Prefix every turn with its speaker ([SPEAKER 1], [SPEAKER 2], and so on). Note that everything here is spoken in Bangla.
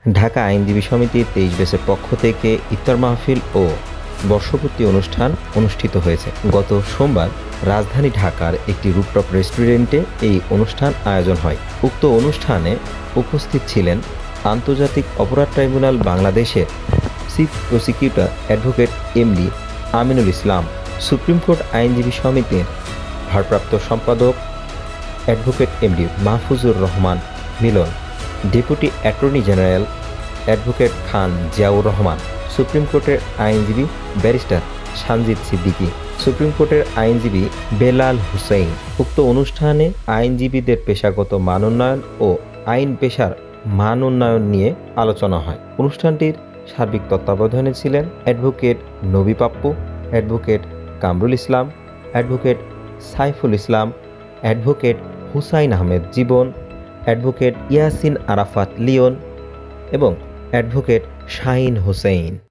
[SPEAKER 1] ঢাকা আইনজীবী সমিতির 23 ব্যাচের পক্ষ থেকে ইফতার মাহফিল ও বর্ষপূর্তি অনুষ্ঠান অনুষ্ঠিত হয়েছে। গত সোমবার রাজধানী ঢাকার একটি রুফটপ রেস্টুরেন্টে এই অনুষ্ঠান আয়োজন হয়। উক্ত অনুষ্ঠানে উপস্থিত ছিলেন আন্তর্জাতিক অপরাধ ট্রাইব্যুনাল বাংলাদেশের chief prosecutor advocate MD Aminul Islam, supreme court আইনজীবী সমিতির ভারপ্রাপ্ত সম্পাদক advocate MD Mahfuzur Rahman Milon, deputy attorney general advocate Khan Ziaur Rahman, supreme কোর্টের আইনজীবী ব্যারিস্টার সানজিদ সিদ্দিকী, সুপ্রিম কোর্টের আইনজীবী বেলাল হুসাইন। উক্ত অনুষ্ঠানে আইনজীবীদের পেশাগত মানোন্নয়ন ও আইন পেশার মান উন্নয়ন নিয়ে আলোচনা হয়। অনুষ্ঠানটির সার্বিক তত্ত্বাবধানে ছিলেন অ্যাডভোকেট নবী Pappu, advocate Kamrul Islam, advocate Saiful Islam, advocate Hussain Ahmed জীবন, অ্যাডভোকেট ইয়াসিন আরাফাত লিওন এবং অ্যাডভোকেট শাহিন হোসেন।